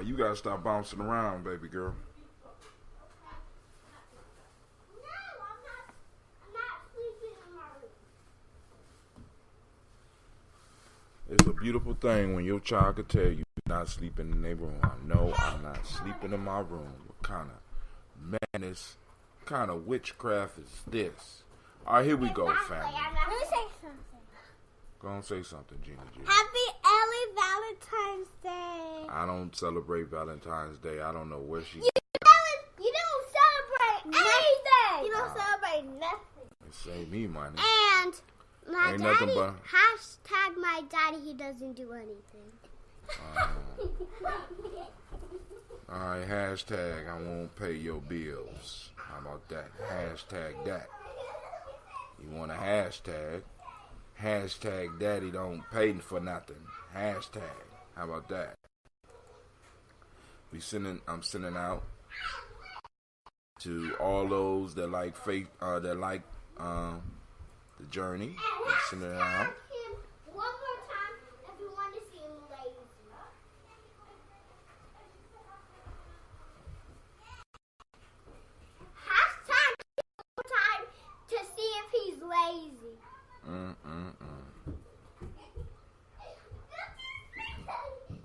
you gotta stop bouncing around, baby girl. It's a beautiful thing when your child could tell you not sleeping in their room. I know I'm not sleeping in my room. What kind of madness, kind of witchcraft is this? All right, here we go, family. Let me say something. Go on, say something, Gina G. Happy early Valentine's Day. I don't celebrate Valentine's Day. I don't know where she. You don't celebrate anything. You don't celebrate nothing. It save me money. And my Ain't daddy, nothing but hashtag my daddy, he doesn't do anything. All right, hashtag I won't pay your bills. How about that? Hashtag that. You want a hashtag? Hashtag daddy don't pay for nothing. Hashtag. How about that? I'm sending out to all those that like faith, that like the journey. I'm sending it out. One more time if you want to see him lazy. Hashtag one more time to see if he's lazy.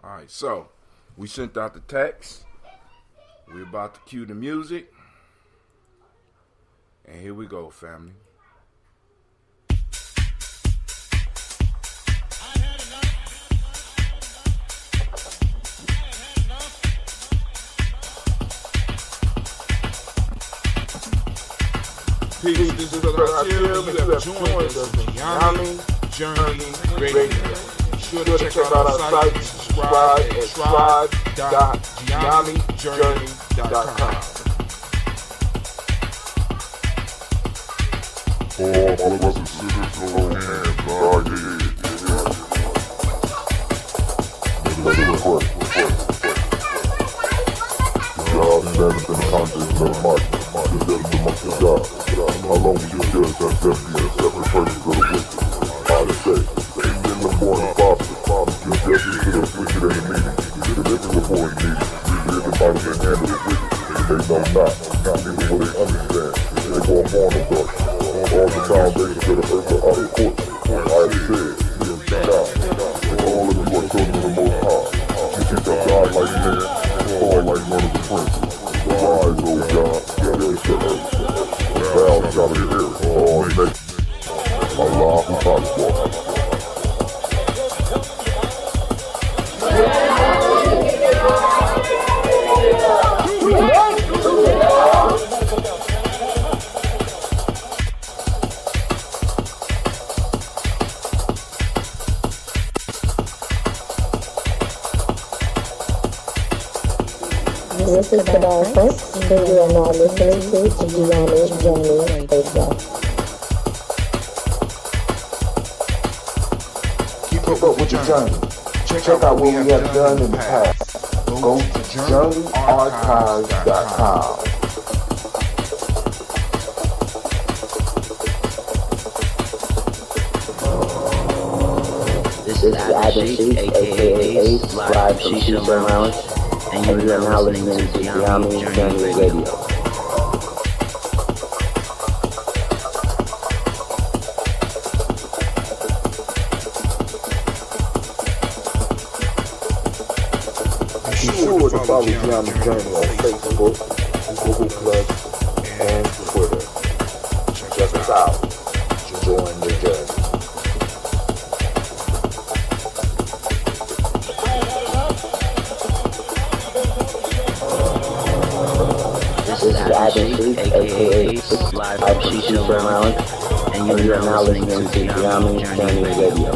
All right, so we sent out the text. We're about to cue the music. And here we go, family. Peace, this is Trumpeter. You have joined us on Gye-Nyame Journey Radio. Be sure to check out our site, subscribe at tribe.gyenamejourney.com. All brothers and sisters, hold hands, God, Let it record. God stands in the conscience of the mark. The death amongst the gods. How long will you judge that death be a separate person of the wicked? I say, ain't in the morning, Father, give justice to the wicked and the needy. Deliver the poor and needy. Reveal the bottom and hand of the wicked. They know not, neither will they understand. They go upon the dark. All the foundations of the earth are out of court. I have said, now, all of you are children of the Most High. You think of God like man, fall like one of the princes. Rise, O God, judge the earth. Bow down to the earth, all nations. Allahu Akbar. This is the bar, folks, and you are now listening to Gye-Nyame Journey Radio. Keep up with your journey. Check out what we have done in the past. Go to journeyarchives.com. This is Adam Sheik, aka Ace, live from Shisha Lounge, and you are now listening to Gye-Nyame Journey Radio. Be sure to follow Gye-Nyame Journey on Facebook, Google Plus, and Twitter. Check us out. Join the journey. This is Adam Sheik, aka Ace, live from Shisha Lounge, and you are now listening to Gye-Nyame Journey Radio.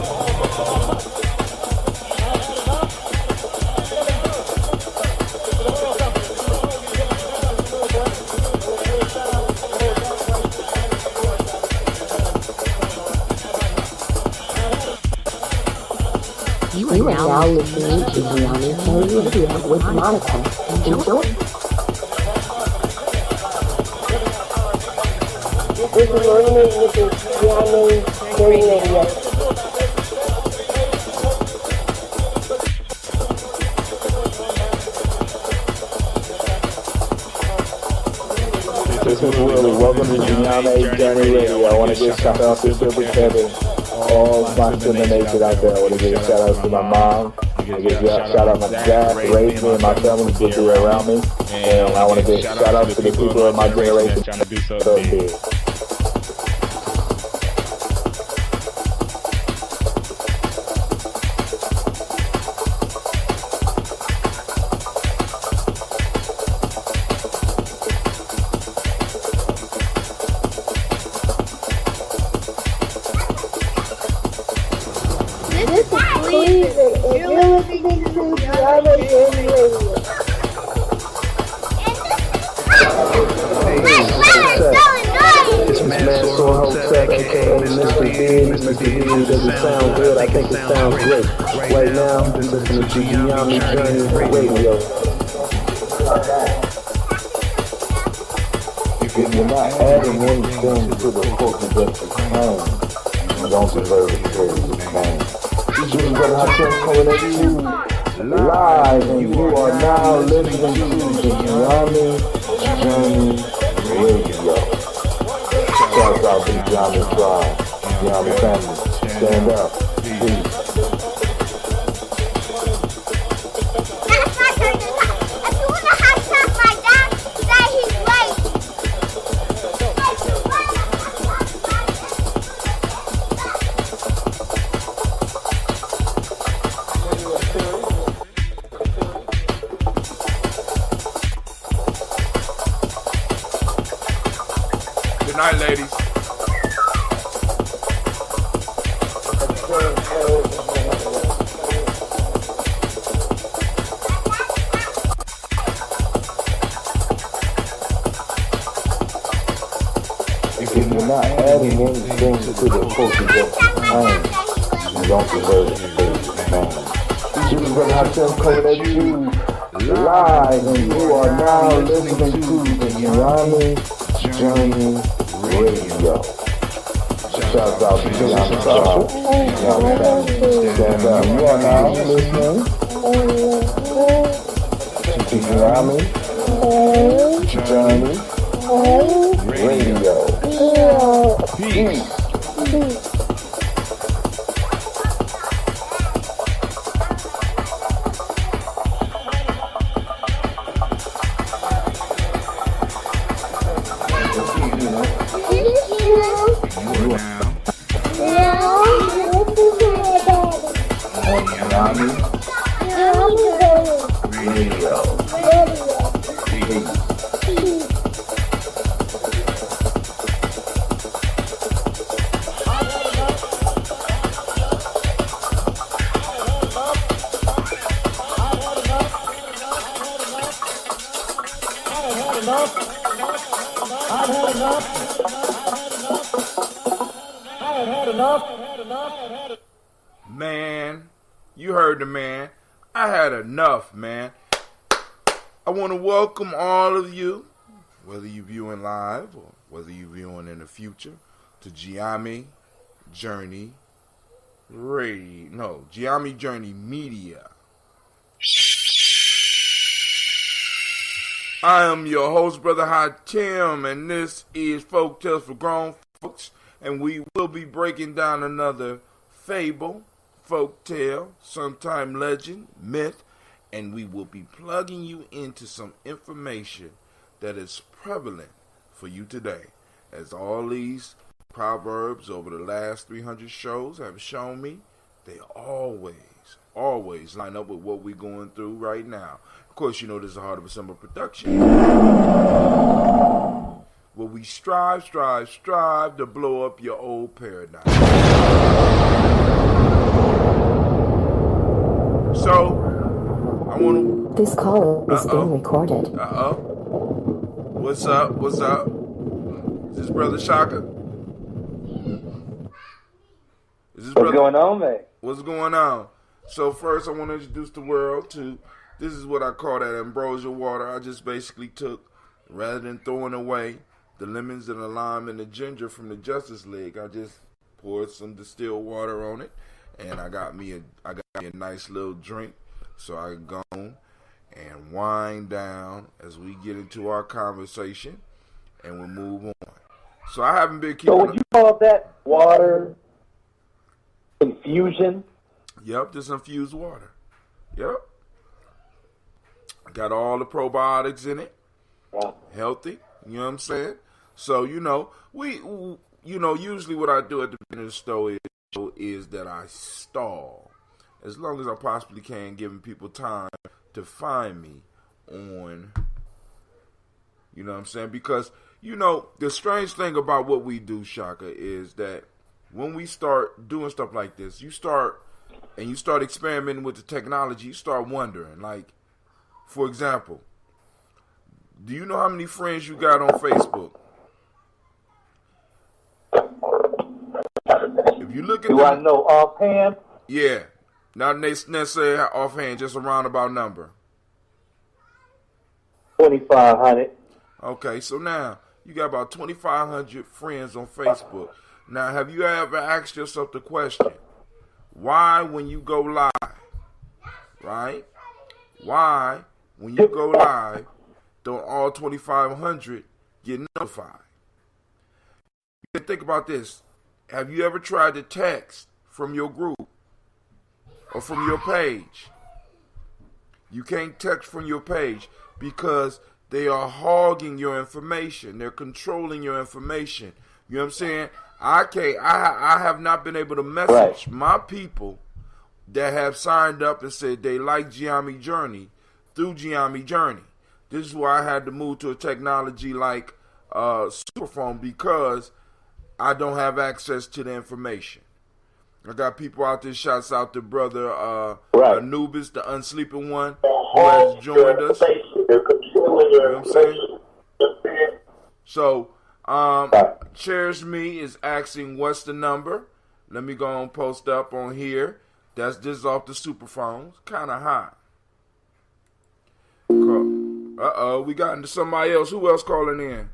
You are now listening to Gye-Nyame Journey Radio with Monica. Enjoy. This is Morning with the Gye-Nyame Journey Radio. Willie. Welcome to Gye-Nyame Journey Radio. I want to give shout out to Super Kevin, all my Cinnamon Nation out there. I want to give a shout out to my mom. I want to give a shout out to my dad, who raised me and my family, who be around me. And I want to give a shout out to the people of my generation trying to do so big. Does it sound good? I think it sounds great. Right now, listen to Gye-Nyame Journey Radio. If you're not adding anything to the culture that you claim, you don't deserve the praise you claim. This is Brother Hashem coming at you live, and you are now listening to the Gye-Nyame Journey Radio. Shout out to the Gye-Nyame tribe, Gye-Nyame family. Stand up. Peace. Good night, ladies. If you're not adding anything to the culture that you claim, you don't deserve the praise you claim. This is Brother Hashem coming at you live, and you are now listening to the Gye-Nyame Journey Radio. Shout out to Gye-Nyame tribe, Gye-Nyame family. Stand up. You are now listening to Gye-Nyame Journey Radio. Peace. Man, you heard the man. I had enough, man. I want to welcome all of you, whether you're viewing live or whether you're viewing in the future, to Gye-Nyame Journey Radio. No, Gye-Nyame Journey Media. I am your host, Brother Hatim, and this is Folktales for Grown Folks, and we will be breaking down another fable, folktale, sometime legend, myth, and we will be plugging you into some information that is prevalent for you today. As all these proverbs over the last 300 shows have shown me, they always line up with what we're going through right now. Of course, you know this is a Heart of a Summer production, where we strive to blow up your old paradigm. So, I want to... This call is being recorded. What's up? Is this Brother Shaka? What's going on, man? What's going on? So first, I want to introduce the world to... This is what I call that ambrosia water. I just basically took, rather than throwing away the lemons and the lime and the ginger from the Justice League, I just poured some distilled water on it, and I got me a nice little drink. So I go and wind down as we get into our conversation. and we'll move on. So I haven't been keeping. So would you call that water infusion? Yep, just infused water. Yep. Got all the probiotics in it. Yeah. Healthy. You know what I'm saying? So, usually what I do at the beginning of the store is that I stall as long as I possibly can, giving people time to find me on, you know what I'm saying? Because, the strange thing about what we do, Shaka, is that when we start doing stuff like this, you start experimenting with the technology, you start wondering, like, for example, do you know how many friends you got on Facebook? If you look at Do I know offhand? Yeah. Not necessarily offhand, just a roundabout number. 2,500. Okay, so now you got about 2,500 friends on Facebook. Now, have you ever asked yourself the question, why when you go live, right? Why when you go live don't all 2,500 get notified? You can think about this. Have you ever tried to text from your group or from your page? You can't text from your page because they are hogging your information. They're controlling your information. You know what I'm saying? I have not been able to message my people that have signed up and said they like Gye-Nyame Journey through Gye-Nyame Journey. This is why I had to move to a technology like Superphone, because I don't have access to the information. I got people out there, shouts out to brother Anubis, the unsleeping one, who has joined us. You know what I'm saying? So, Cherish Me is asking, what's the number? Let me go and post up on here. This is off the Superphones. Kind of high. We got into somebody else. Who else calling in?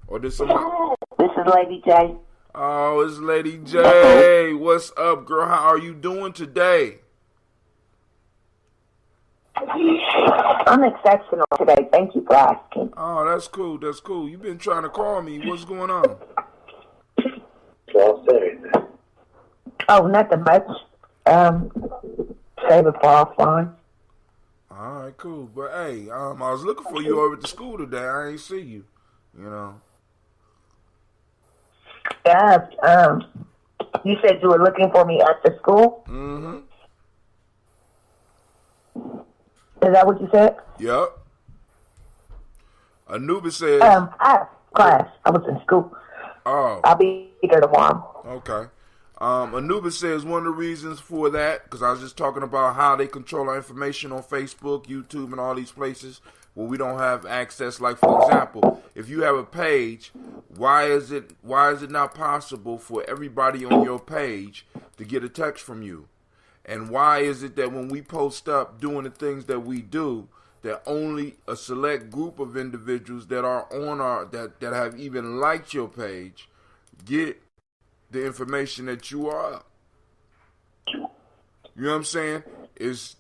Or did somebody? This is Lady J. Oh, it's Lady J. What's up, girl? How are you doing today? I'm exceptional today. Thank you for asking. Oh, that's cool. That's cool. You've been trying to call me. What's going on? Oh, nothing much. Save it for offline. All right, cool. But hey, I was looking for you over at the school today. I ain't see you. Yeah. You said you were looking for me at the school? Mm-hmm. Is that what you said? Yep. Anubis says... I have class. I was in school. Oh. I'll be there tomorrow. Okay. Anubis says one of the reasons for that, because I was just talking about how they control our information on Facebook, YouTube, and all these places where we don't have access. Like, for example, if you have a page, why is it not possible for everybody on your page to get a text from you? And why is it that when we post up doing the things that we do, that only a select group of individuals that are on that have even liked your page get the information that you are up? You know what I'm saying?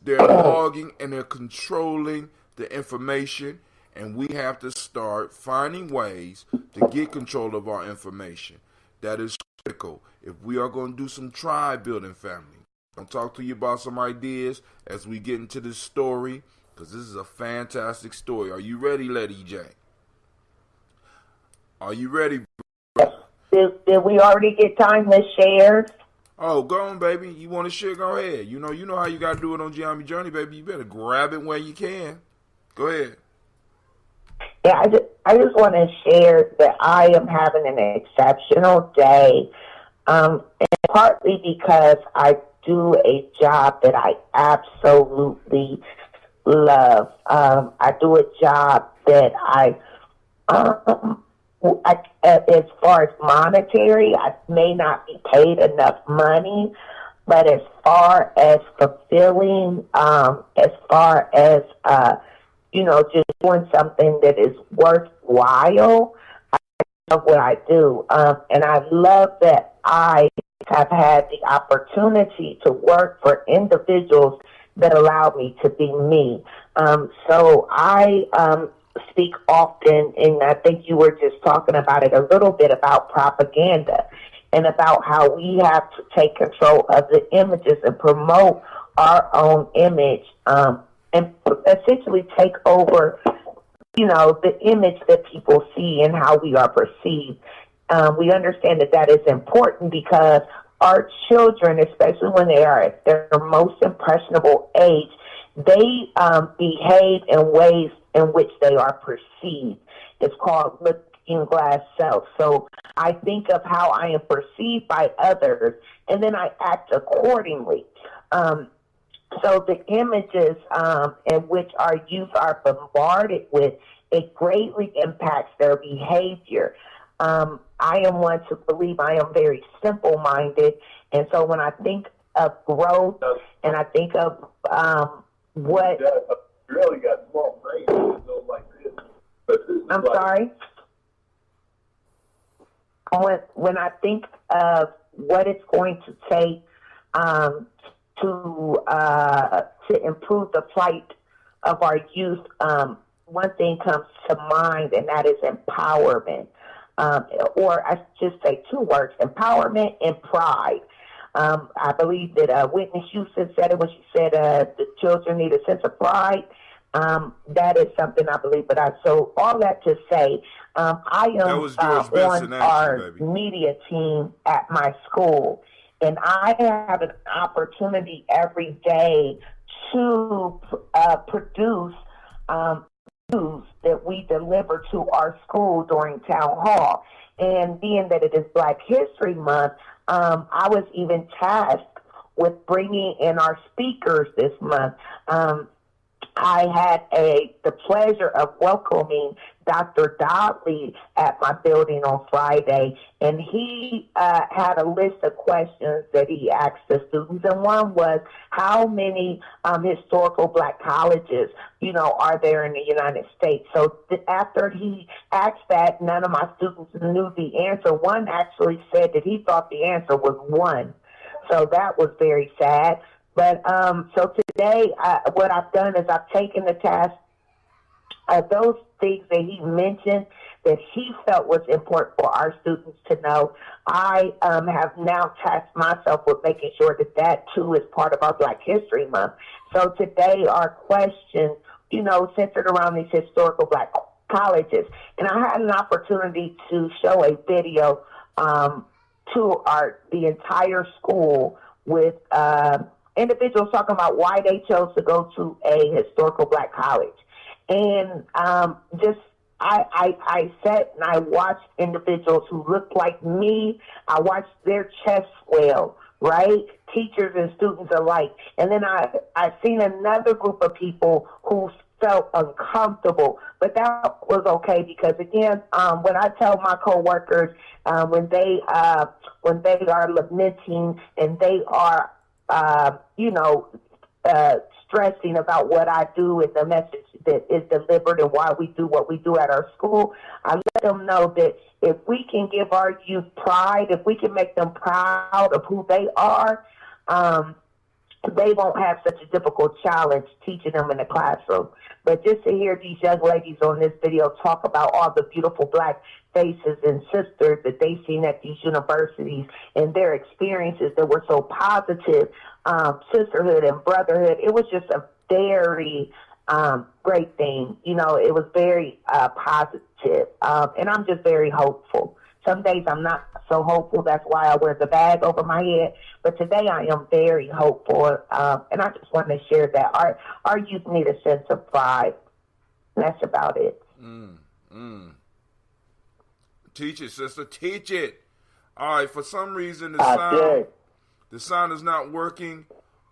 They're logging and they're controlling the information, and we have to start finding ways to get control of our information. That is critical if we are going to do some tribe building, family. I'll talk to you about some ideas as we get into this story, because this is a fantastic story. Are you ready, Lady J? Are you ready? Did we already get timeless shares? Oh, go on, baby. You want to share? Go ahead. You know how you got to do it on Gye-Nyame Journey, baby. You better grab it where you can. Go ahead. Yeah, I just want to share that I am having an exceptional day, and partly because I do a job that I absolutely love. I do a job that as far as monetary, I may not be paid enough money, but as far as fulfilling, as far as, just doing something that is worthwhile, I love what I do. And I love that I have had the opportunity to work for individuals that allow me to be me. So I speak often, and I think you were just talking about it a little bit, about propaganda and about how we have to take control of the images and promote our own image, and essentially take over, the image that people see and how we are perceived. We understand that that is important because our children, especially when they are at their most impressionable age, they behave in ways in which they are perceived. It's called looking glass self. So I think of how I am perceived by others, and then I act accordingly. So the images in which our youth are bombarded with, it greatly impacts their behavior. I am one to believe I am very simple-minded, and so when I think of growth and I think of what... really got small brains, like this. I'm sorry? When I think of what it's going to take to improve the plight of our youth, one thing comes to mind, and that is empowerment. Or I should say two words, empowerment and pride. I believe that Whitney Houston said it when she said the children need a sense of pride. That is something I believe. So all that to say, I am on our media team at my school, and I have an opportunity every day to produce news that we deliver to our school during town hall. And being that it is Black History Month, I was even tasked with bringing in our speakers this month. I had the pleasure of welcoming Dr. Dodley at my building on Friday, and he had a list of questions that he asked the students, and one was, how many historical Black colleges, are there in the United States? So after he asked that, none of my students knew the answer. One actually said that he thought the answer was one. So that was very sad. But so today, what I've done is I've taken the task of those things that he mentioned that he felt was important for our students to know. I have now tasked myself with making sure that that too is part of our Black History Month. So today, our question, centered around these historical Black colleges, and I had an opportunity to show a video to the entire school with individuals talking about why they chose to go to a historical Black college. And I sat and I watched individuals who looked like me. I watched their chests swell, right? Teachers and students alike. And then I seen another group of people who felt uncomfortable, but that was okay because again, when I tell my coworkers, when they are lamenting and they are stressing about what I do and the message that is delivered and why we do what we do at our school, I let them know that if we can give our youth pride, if we can make them proud of who they are, they won't have such a difficult challenge teaching them in the classroom. But just to hear these young ladies on this video talk about all the beautiful Black faces and sisters that they've seen at these universities and their experiences that were so positive, sisterhood and brotherhood, it was just a very great thing. It was very positive, and I'm just very hopeful. Some days I'm not so hopeful. That's why I wear the bag over my head. But today I am very hopeful, and I just want to share that our youth need a sense of pride. That's about it. Teach it, sister. Teach it. All right. For some reason, the sound is not working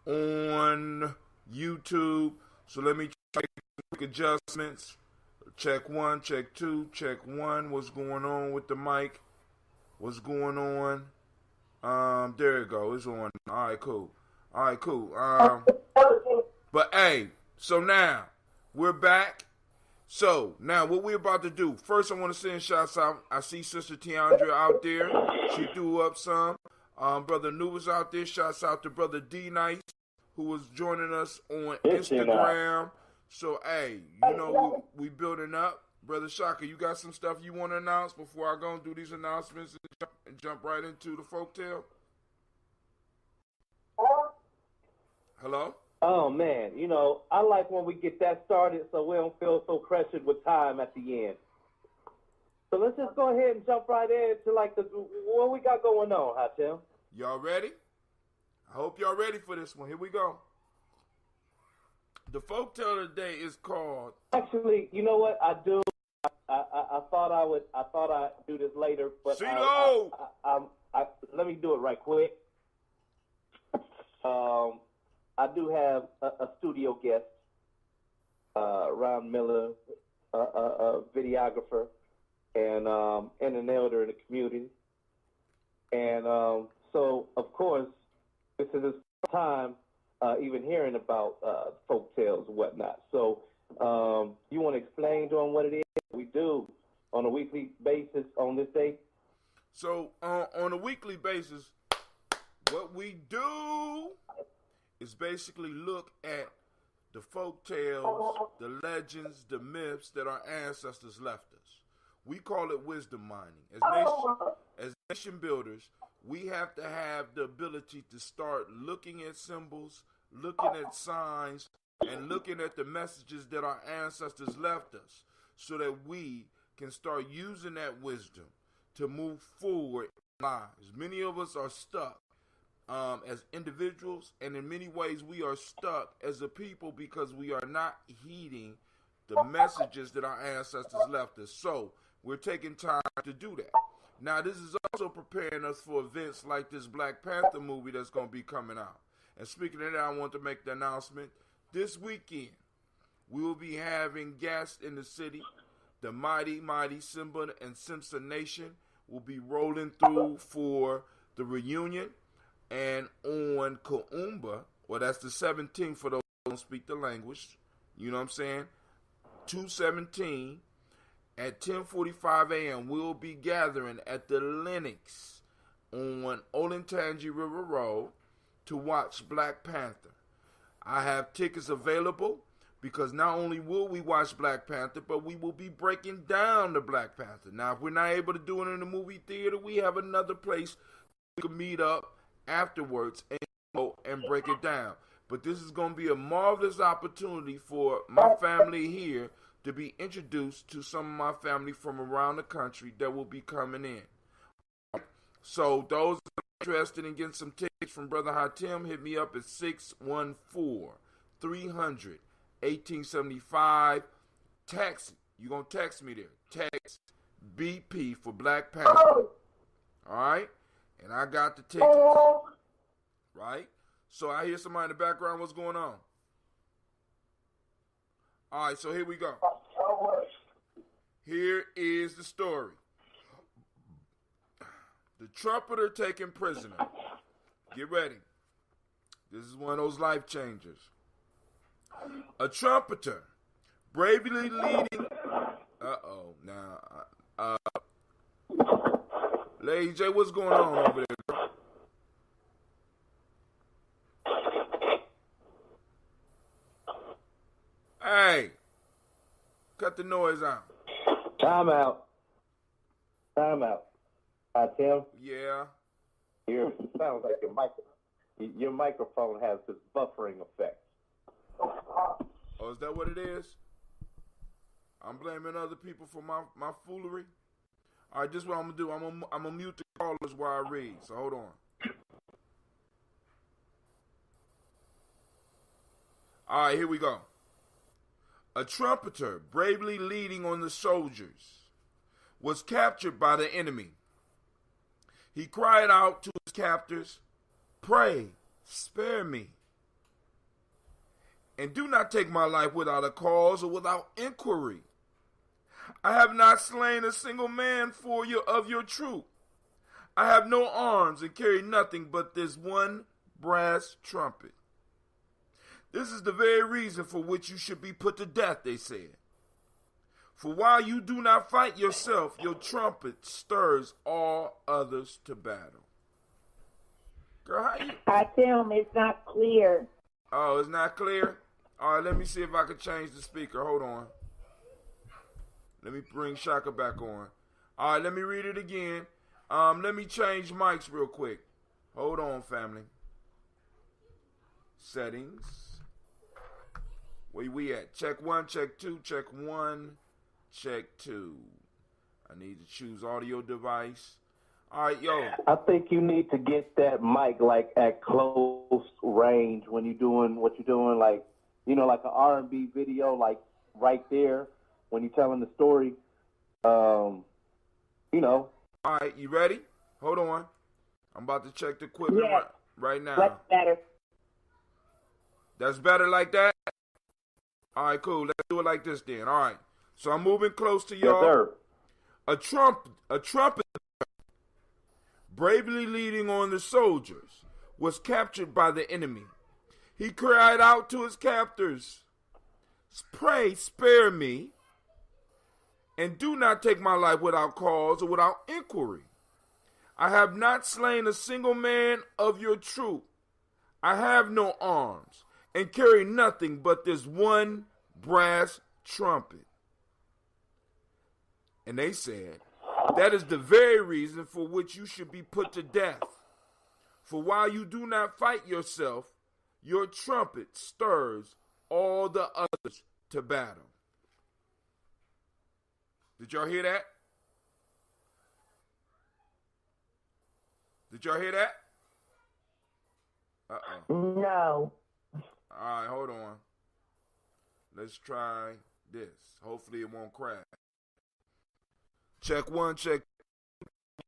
on YouTube. So let me check adjustments. Check 1, check 2, check 1. What's going on with the mic? What's going on? There you go. It's on. All right, cool. But hey, so now we're back. So now what we're about to do. First, I want to send shouts out. I see Sister Tiandra out there. She threw up some. Brother Nu was out there. Shouts out to Brother D Nice, who was joining us on Instagram. So, hey, you know we building up. Brother Shaka, you got some stuff you want to announce before I go and do these announcements and jump right into the folktale? Hello? Oh, man. You know, I like when we get that started so we don't feel so pressured with time at the end. So let's just go ahead and jump right into, like, what we got going on, Hatem. Y'all ready? I hope y'all ready for this one. Here we go. The folktale today is called... Actually, you know what? I do. I thought I'd do this later, but let me do it right quick. I do have a studio guest, Ron Miller, a videographer, and an elder in the community. And so, of course, this is his first time even hearing about folk tales and whatnot. So you want to explain to him what it is we do on a weekly basis on this day? So on a weekly basis, what we do is basically look at the folk tales, the legends, the myths that our ancestors left us. We call it wisdom mining. As nation builders, we have to have the ability to start looking at symbols, looking at signs, and looking at the messages that our ancestors left us so that we can start using that wisdom to move forward in lives. Many of us are stuck as individuals, and in many ways we are stuck as a people because we are not heeding the messages that our ancestors left us. So we're taking time to do that. Now, this is also preparing us for events like this Black Panther movie that's going to be coming out. And speaking of that, I want to make the announcement. This weekend, we will be having guests in the city. The mighty Simba and Simpson Nation will be rolling through for the reunion. And on Kuumba, well, that's the 17th for those who don't speak the language. You know what I'm saying? 2/17 at 10:45 a.m. we'll be gathering at the Lennox on Olentangy River Road to watch Black Panther. I have tickets available because not only will we watch Black Panther, but we will be breaking down the Black Panther. Now, if we're not able to do it in the movie theater, we have another place we can meet up afterwards and go and break it down. But this is going to be a marvelous opportunity for my family here to be introduced to some of my family from around the country that will be coming in. So those interested in getting some tickets from Brother Hatem, hit me up at 614-300-1875. Text, you're going to text me there. Text BP for Black Panther. All right? And I got the tickets. Right? So I hear somebody in the background. What's going on? All right, so here we go. Here is the story. The Trumpeter taken prisoner. Get ready. This is one of those life changers. A trumpeter bravely leading... Now, Lady J, what's going on over there, girl? Hey, cut the noise out. Time out. Tim? Yeah. Sounds like your microphone has this buffering effect. Oh, is that what it is? I'm blaming other people for my foolery. All right, this is what I'm gonna do. I'm gonna mute the callers while I read. So hold on. All right, here we go. A trumpeter bravely leading on the soldiers was captured by the enemy. He cried out to his captors, "Pray, spare me, and do not take my life without a cause or without inquiry. I have not slain a single man of your troop. I have no arms and carry nothing but this one brass trumpet. This is the very reason for which you should be put to death," they said. "For while you do not fight yourself, your trumpet stirs all others to battle." Girl, how you... I tell him it's not clear. Oh, it's not clear? All right, let me see if I can change the speaker. Hold on. Let me bring Shaka back on. All right, let me read it again. Let me change mics real quick. Hold on, family. Settings. Where we at? Check 1, check 2, check 1, check 2. I need to choose audio device. All right, yo. I think you need to get that mic like at close range when you're doing what you're doing, like, you know, like an R&B video, like right there when you're telling the story. You know. All right, you ready? Hold on. I'm about to check the equipment right now. That's better. That's better like that? All right, cool. Let's do it like this then. All right. So I'm moving close to y'all. Yes, sir. A trumpet bravely leading on the soldiers was captured by the enemy. He cried out to his captors, "Pray, spare me, and do not take my life without cause or without inquiry. I have not slain a single man of your troop. I have no arms and carry nothing but this one brass trumpet." And they said, "That is the very reason for which you should be put to death. For while you do not fight yourself, your trumpet stirs all the others to battle." Did y'all hear that? Did y'all hear that? No. All right, hold on. Let's try this. Hopefully it won't crash. Check 1, check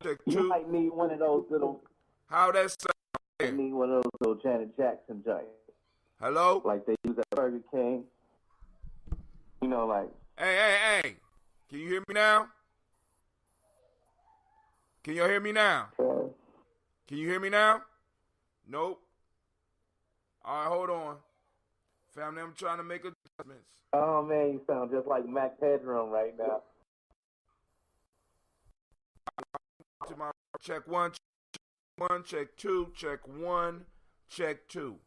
2. You might need one of those little. How that sound? You need one of those little Janet Jackson joints. Hello? Like they use at Burger King. You know, like. Hey. Can you hear me now? Can y'all hear me now? Can you hear me now? Nope. All right, hold on. Family, I'm trying to make adjustments. Oh, man, you sound just like Mac Headroom right now. To my check 1, check 2, check 1, check 2.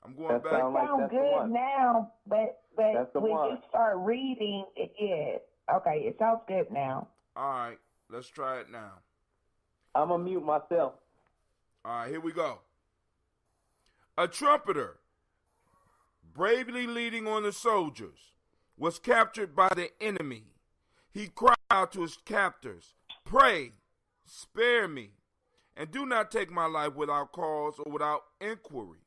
I'm going that back. Sound good now, but when one. you start reading, okay, it sounds good now. All right, let's try it now. I'm going to mute myself. All right, here we go. A trumpeter, bravely leading on the soldiers, was captured by the enemy. He cried out to his captors, "Pray, spare me, and do not take my life without cause or without inquiry.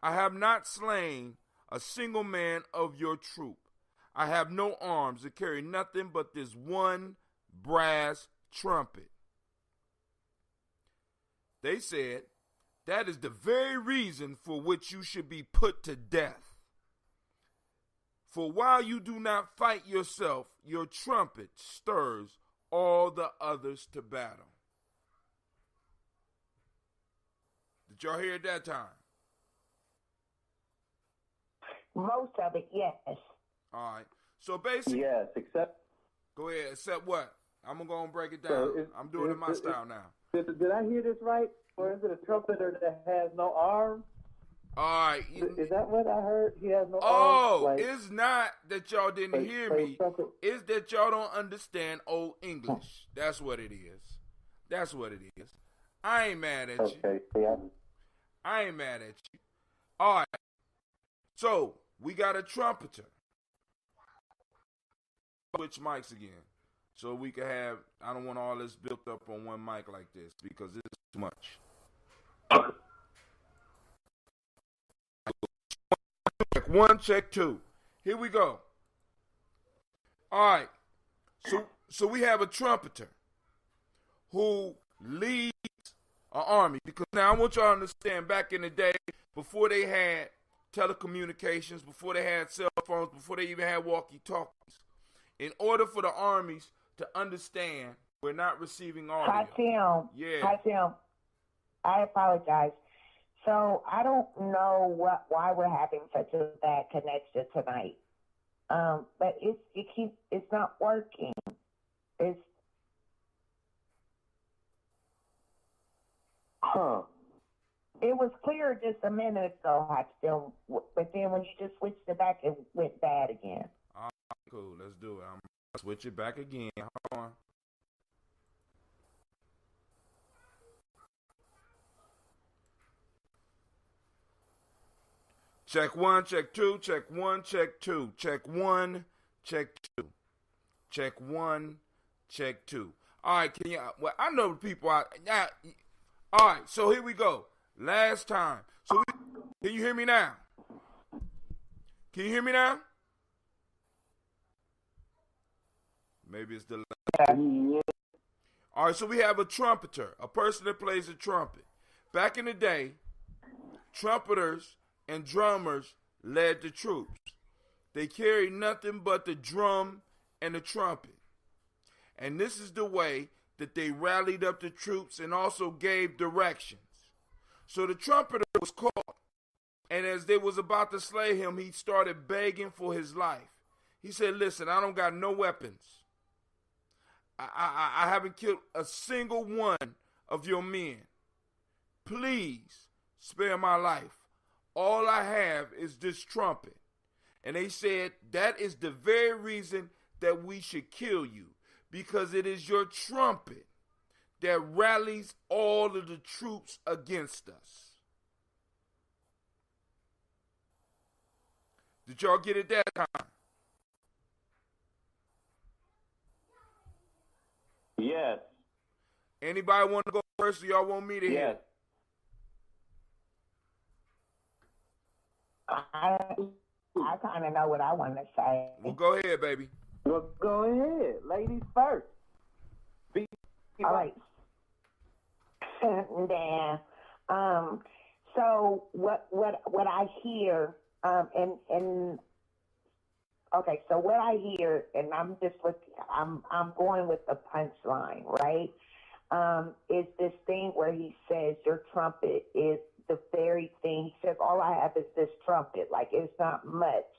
I have not slain a single man of your troop. I have no arms and carry nothing but this one brass trumpet." They said, "That is the very reason for which you should be put to death. For while you do not fight yourself, your trumpet stirs all the others to battle." Did y'all hear it that time? Most of it, yes. All right. So basically, Yes, except. go ahead. Except what? I'm going to go and break it down. So I'm doing it my style now. Did I hear this right? Or is it a trumpeter that has no arms? All right. Is that what I heard? He has no arms? Oh, Like, it's not that y'all didn't hear me. trumpet. It's that y'all don't understand old English. That's what it is. That's what it is. I ain't mad at you. Okay, yeah. I ain't mad at you. All right. So, we got a trumpeter. Switch mics again. So we can have, I don't want all this built up on one mic like this because it's too much. Check 1, check 2. Here we go. All right. So we have a trumpeter who leads an army. Because now I want y'all to understand, back in the day, before they had telecommunications, before they had cell phones, before they even had walkie-talkies, in order for the armies to understand, we're not receiving audio. Hi, Tim. I apologize. So I don't know why we're having such a bad connection tonight. But it's not working. It's It was clear just a minute ago, Hotstone, but then when you just switched it back, it went bad again. All right, cool. Let's do it. I'm gonna switch it back again. Hold on. Check one, check two, check one, check two, check one, check two, check one, check two. All right, can you? Well, I know the people out now. All right, so here we go. Last time. So can you hear me now? Can you hear me now? Maybe it's the last. Yeah. All right, so we have a trumpeter, a person that plays a trumpet. Back in the day, trumpeters and drummers led the troops. They carried nothing but the drum and the trumpet. And this is the way that they rallied up the troops and also gave directions. So the trumpeter was caught, and as they was about to slay him, he started begging for his life. He said, listen, I don't got no weapons. I haven't killed a single one of your men. Please spare my life. All I have is this trumpet. And they said, that is the very reason that we should kill you, because it is your trumpet that rallies all of the troops against us. Did y'all get it that time? Yes. Anybody want to go first, or y'all want me to Yes. hear? I kind of know what I want to say. Well, go ahead, baby. Well, go ahead. Ladies first. All right. Then, so what I hear, and okay, so what I hear, and I'm just I'm going with the punchline, right? Is this thing where he says your trumpet is the very thing. He says all I have is this trumpet, like it's not much,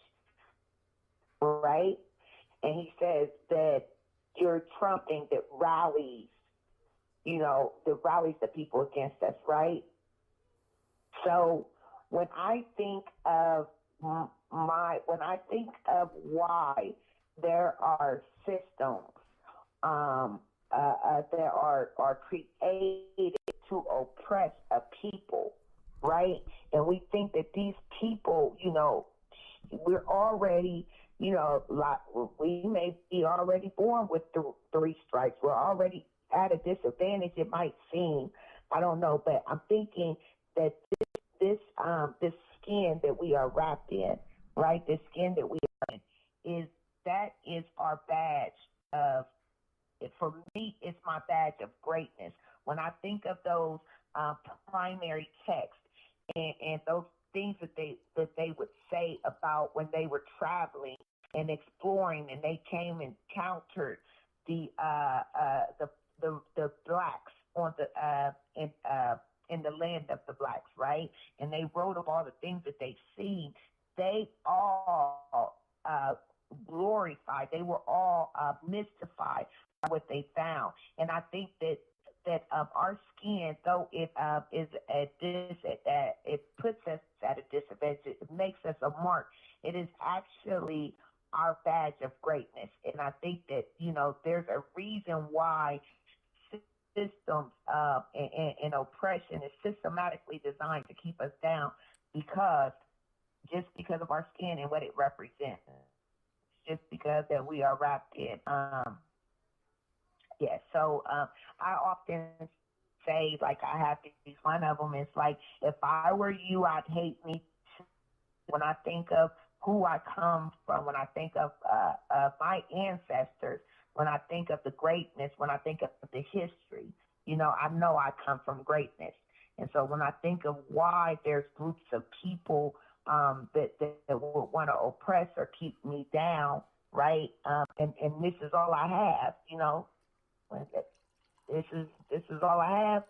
right? And he says that your trumpet that rallies, that rallies the people against us, right? So when I think of why there are systems that are created to oppress a people, right? And we think that these people, we're already, like we may be already born with three strikes. We're already at a disadvantage, it might seem. I don't know, but I'm thinking that this skin that we are wrapped in, right? This skin that we are in is our badge of. For me, it's my badge of greatness. When I think of those primary texts and those things that they would say about when they were traveling and exploring, and they came and encountered the blacks on the in the land of the blacks, right? And they wrote of all the things that they've seen. They all glorified. They were all mystified by what they found. And I think that our skin, though it is it puts us at a disadvantage, it makes us a mark. It is actually our badge of greatness. And I think that there's a reason why systems and oppression is systematically designed to keep us down, because of our skin and what it represents, just because that we are wrapped in. So I often say, like, I have these, one of them is like, if I were you, I'd hate me too. When I think of who I come from, when I think of my ancestors, when I think of the greatness, when I think of the history, I know I come from greatness. And so when I think of why there's groups of people that would want to oppress or keep me down, right? And this is all I have, this is all I have.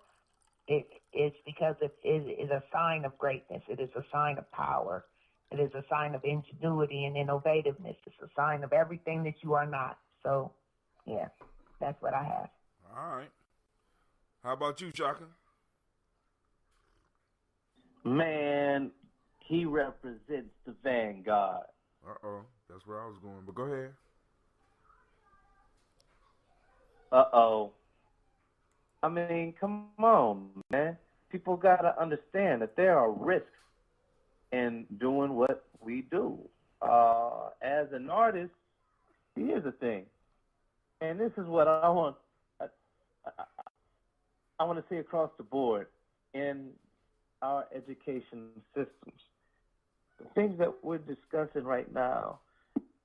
It's because it is a sign of greatness. It is a sign of power. It is a sign of ingenuity and innovativeness. It's a sign of everything that you are not. So, yeah, that's what I have. All right. How about you, Chaka? Man, he represents the vanguard. Uh-oh. That's where I was going. But go ahead. Uh-oh. I mean, come on, man. People got to understand that there are risks in doing what we do. As an artist, here's the thing. And this is what I want to see across the board in our education systems. The things that we're discussing right now,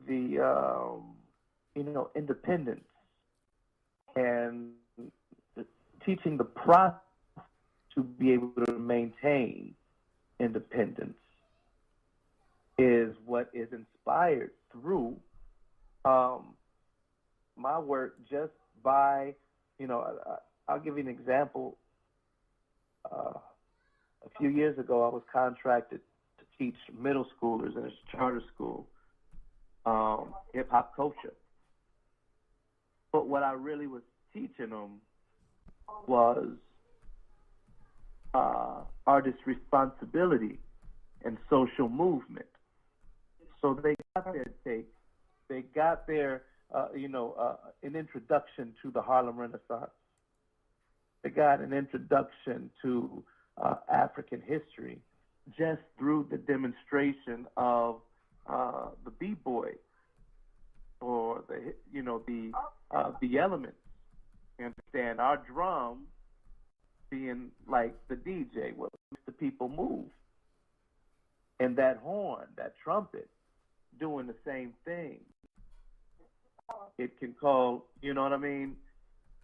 the independence and teaching the process to be able to maintain independence is what is inspired through my work just by, I'll give you an example. A few years ago, I was contracted to teach middle schoolers in a charter school hip-hop culture. But what I really was teaching them was artist responsibility and social movement. So they got their take. They got their, an introduction to the Harlem Renaissance. They got an introduction to African history just through the demonstration of the b-boy or the elements. You understand? Our drum being like the DJ, what makes the people move, and that horn, that trumpet, doing the same thing. It can call, you know what I mean?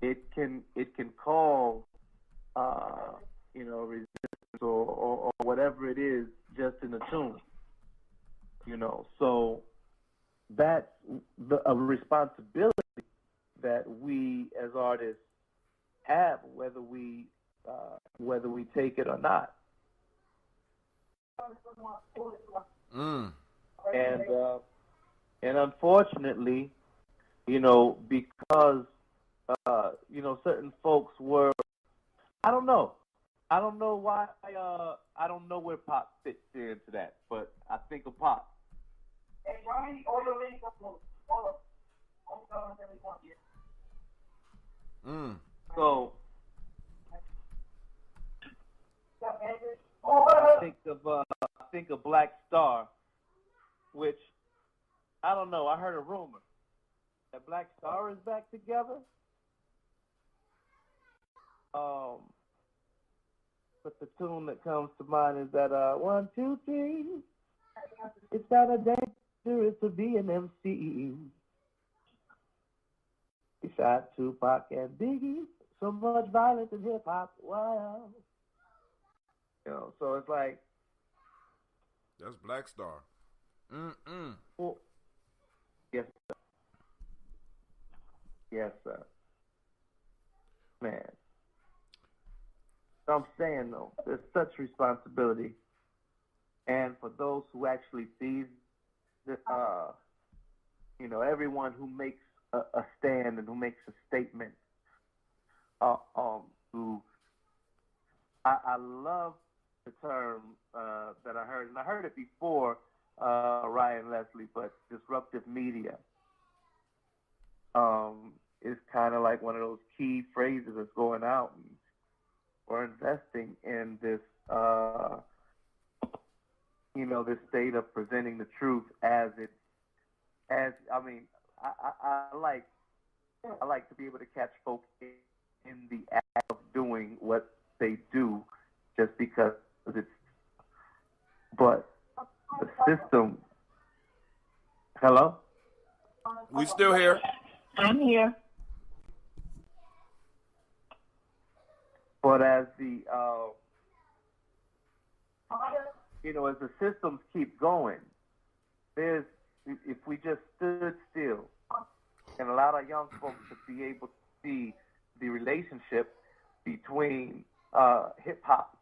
It can call, resistance or whatever it is, just in a tune. So that's a responsibility that we as artists have, whether we take it or not. And unfortunately, because certain folks were, I don't know why, I don't know where Pop fits into that, but I think of Pop. So I think of Black Star, which I don't know. I heard a rumor that Black Star is back together. But the tune that comes to mind is that 1, 2, 3. It's kind of dangerous to be an MC. He shot Tupac and Biggie. So much violence in hip hop. Wow. So it's like. That's Black Star. Well, yes, sir. Yes, sir. Man. So I'm saying, though, there's such responsibility. And for those who actually see, everyone who makes a stand and who makes a statement, who I love the term that I heard, and I heard it before Ryan Leslie, but disruptive media is kind of like one of those key phrases that's going out, and we're investing in this, this state of presenting the truth I like to be able to catch folks in the act of doing what they do, just because but the system. Hello? We still here. I'm here. But as as the systems keep going, if we just stood still and allowed our young folks to be able to see the relationship between hip-hop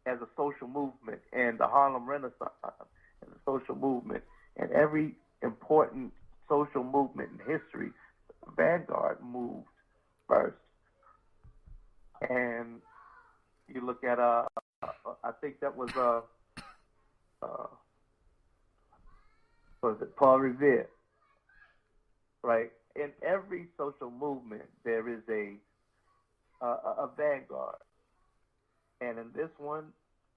as a social movement and the Harlem Renaissance as a social movement, and every important social movement in history, the vanguard moved first. And you look at, I think that was was Paul Revere, right? In every social movement, there is a vanguard, and in this one,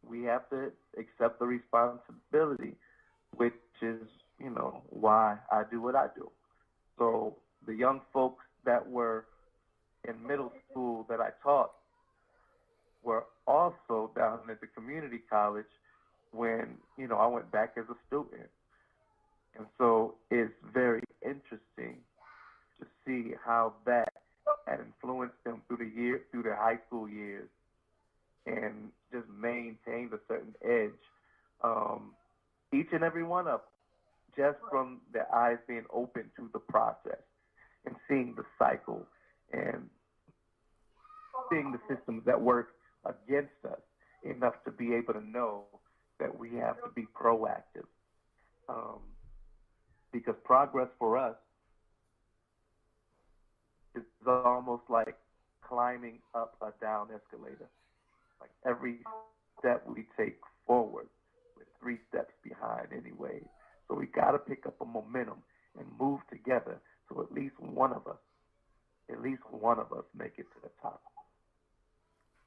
we have to accept the responsibility, which is, why I do what I do. So the young folks that were in middle school that I taught were also down at the community college when, I went back as a student. And so it's very interesting to see how that had influenced them through the high school years, and just maintained a certain edge. Each and every one of them, just from their eyes being open to the process and seeing the cycle and seeing the systems that work against us enough to be able to know that we have to be proactive. Because progress for us is almost like climbing up a down escalator. Like every step we take forward, we're 3 steps behind anyway. So we got to pick up a momentum and move together so at least one of us make it to the top.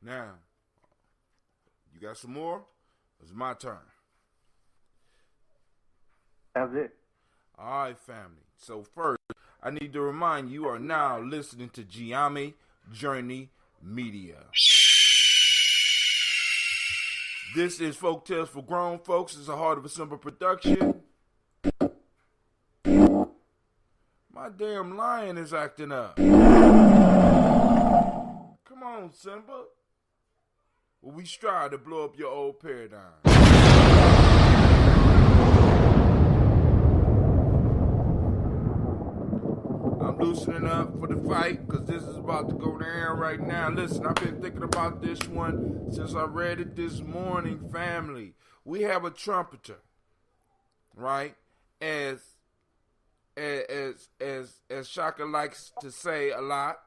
Now, you got some more? It's my turn. That's it. All right, family. So first, I need to remind you are now listening to Gye-Nyame Journey Media. This is Folktales for Grown Folks. It's a Heart of a Simple production. My damn lion is acting up. Come on, Simba. Well, we strive to blow up your old paradigm. I'm loosening up for the fight because this is about to go down right now. Listen, I've been thinking about this one since I read it this morning, family. We have a trumpeter, right? As Shaka likes to say a lot.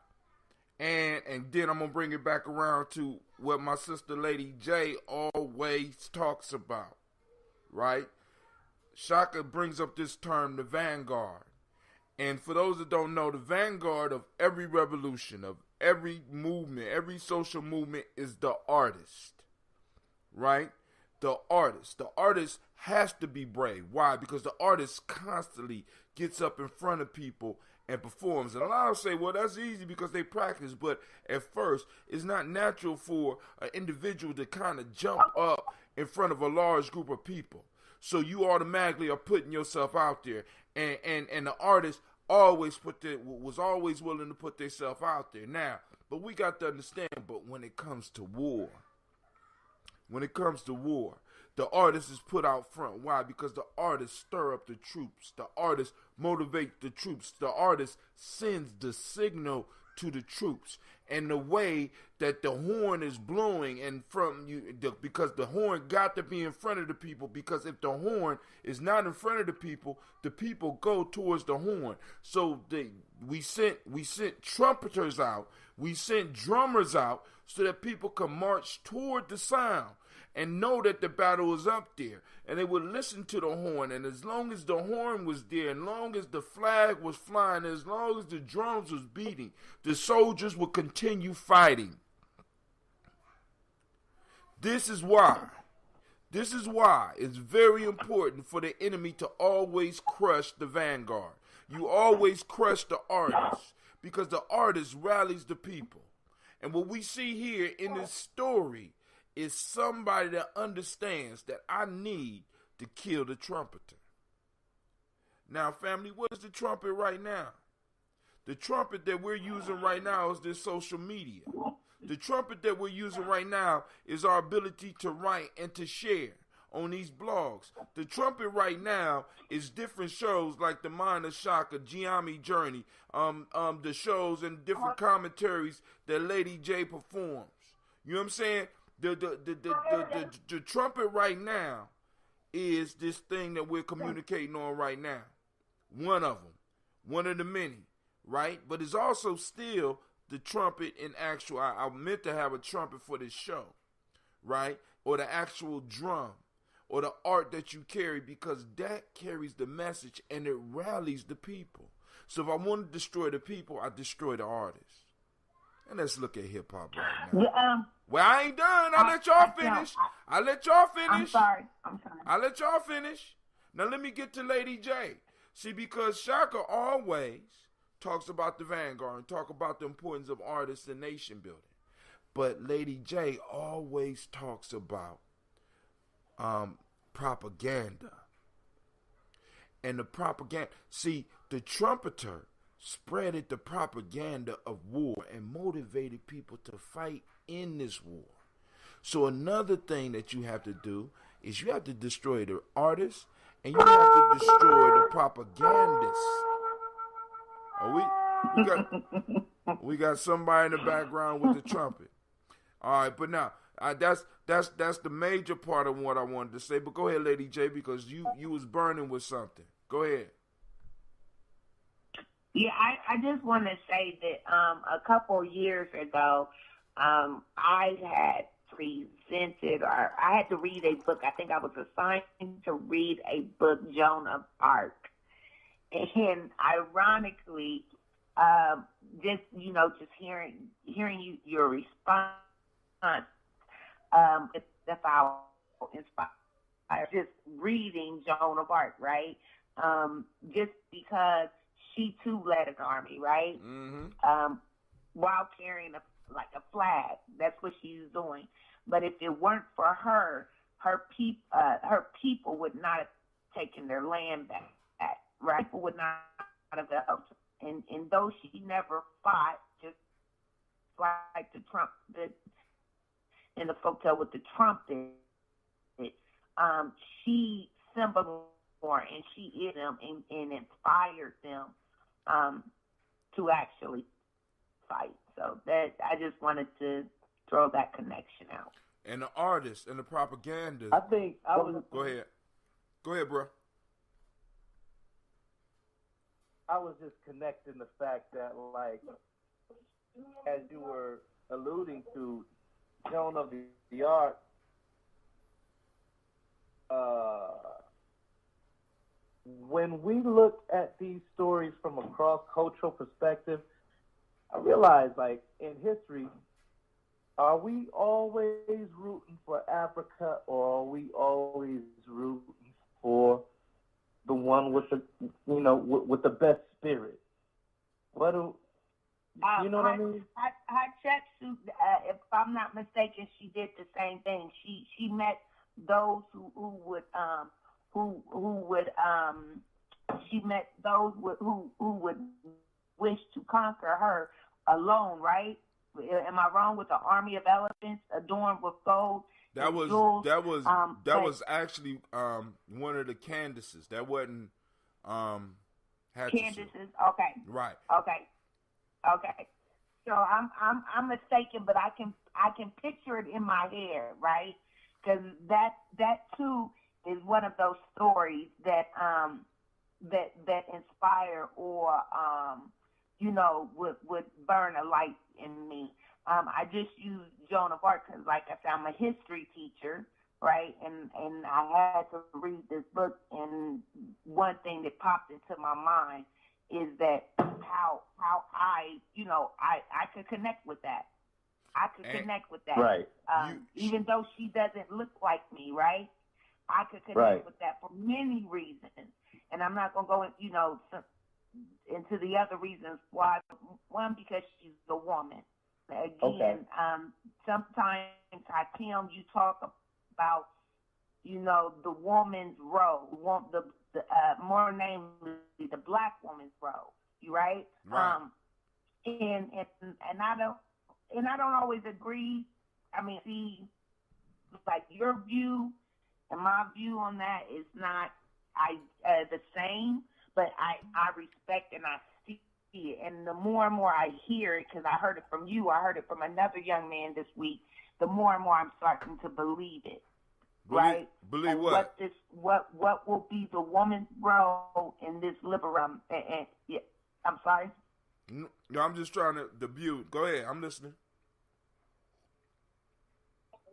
And then I'm going to bring it back around to what my sister Lady J always talks about, right? Shaka brings up this term, the vanguard. And for those that don't know, the vanguard of every revolution, of every movement, every social movement is the artist, right? The artist. The artist has to be brave. Why? Because the artist constantly gets up in front of people and performs. And a lot will say, well, that's easy because they practice. But at first, it's not natural for an individual to kind of jump up in front of a large group of people. So you automatically are putting yourself out there. And the artist was always willing to put themselves out there. Now, but we got to understand, but when it comes to war, the artist is put out front. Why? Because the artist stir up the troops. The artist motivate the troops. The artist sends the signal to the troops. And the way that the horn is blowing and because the horn got to be in front of the people, because if the horn is not in front of the people go towards the horn. So we sent trumpeters out, we sent drummers out so that people can march toward the sound and know that the battle is up there. And they would listen to the horn, and as long as the horn was there, as long as the flag was flying, as long as the drums was beating, the soldiers would continue fighting. This is why it's very important for the enemy to always crush the vanguard. You always crush the artist, because the artist rallies the people. And what we see here in this story is somebody that understands that I need to kill the trumpeter. Now, family, what is the trumpet right now? The trumpet that we're using right now is this social media. The trumpet that we're using right now is our ability to write and to share on these blogs. The trumpet right now is different shows like the Mind of Shaka, Gye-Nyame Journey, the shows and different commentaries that Lady J performs. You know what I'm saying? The trumpet right now is this thing that we're communicating on right now. One of them. One of the many. Right? But it's also still the trumpet in actual. I meant to have a trumpet for this show. Right? or the actual drum or the art that you carry, because that carries the message and it rallies the people. So if I want to destroy the people, I destroy the artists. And let's look at hip hop right now. Well, I ain't done. I'll let y'all finish. I'll let y'all finish. I'm sorry. I'll let y'all finish. Now let me get to Lady J. See, because Shaka always talks about the vanguard and talk about the importance of artists and nation building. But Lady J always talks about propaganda. And the propaganda, see, the Trumpeter spreaded the propaganda of war and motivated people to fight in this war. So another thing that you have to do is you have to destroy the artists and you have to destroy the propagandists. We got somebody in the background with the trumpet. All right, but now that's the major part of what I wanted to say. But go ahead, Lady J, because you was burning with something. Go ahead. Yeah, I just want to say that a couple years ago, I had presented, or I had to read a book. I think I was assigned to read a book, Joan of Arc. And ironically, just hearing your response, that's how inspired. Just reading Joan of Arc, right? Just because she too led an army, right? Mm-hmm. While carrying a flag. That's what she's doing. But if it weren't for her, her people would not have taken their land back, right? People would not have helped. And though she never fought, just like in the folktale with the trumpet, she symbolized more, and she is them and inspired them to actually fight. So that I just wanted to throw that connection out. And the artists and the propaganda. I think I was. Go ahead, bro. I was just connecting the fact that, like, as you were alluding to, Joan of the Arc, when we look at these stories from a cross-cultural perspective, I realize, like, in history, are we always rooting for Africa, or are we always rooting for the one with the, with the best spirit? What do you know what I mean? Hatshepsut, if I'm not mistaken, she did the same thing. She met those who would wish to conquer her alone, right? Am I wrong with the army of elephants adorned with gold? That was actually one of the Candaces. That wasn't Candaces. Okay. Right. Okay. So I'm mistaken, but I can picture it in my head, right? Because that too is one of those stories that inspire or would burn a light in me. I just use Joan of Arc because, like I said, I'm a history teacher, right? And I had to read this book, and one thing that popped into my mind is that how I could connect with that. I could connect with that. Right. Even though she doesn't look like me, right? I could connect with that for many reasons. And I'm not going to go, into the other reasons why. One, because she's a woman. Again, sometimes, Hakeem, you talk about, the woman's role, more namely the black woman's role. You right? Right. And I don't always agree. I mean, see, like your view and my view on that is not the same, but I respect and I see it. And the more and more I hear it, because I heard it from you, I heard it from another young man this week, the more and more I'm starting to believe it. Right? Believe and what? What will be the woman's role in this liberum? And yeah, I'm sorry. No, I'm just trying to debut. Go ahead, I'm listening.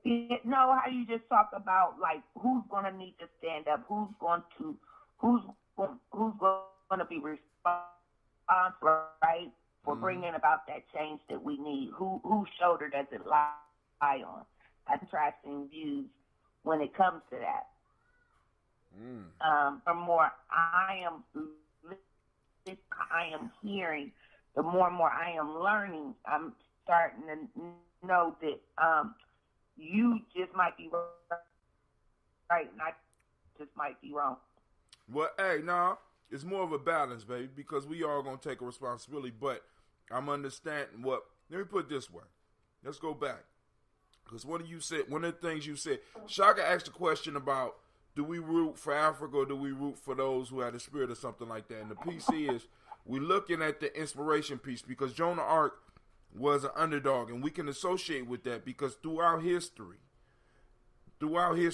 You know how you just talk about like who's gonna need to stand up, who's going to be responsible, right, for bringing about that change that we need. Whose shoulder does it lie on? Contrasting views when it comes to that. The more I am hearing, the more and more I am learning. I'm starting to know that you just might be right, and I just might be wrong. Well, hey, nah, it's more of a balance, baby, because we are going to take a responsibility, but I'm understanding what, let me put it this way. Let's go back. Because one of the things you said, Shaka asked a question about, do we root for Africa or do we root for those who had a spirit or something like that? And the PC is, we're looking at the inspiration piece because Joan of Arc was an underdog, and we can associate with that because throughout history,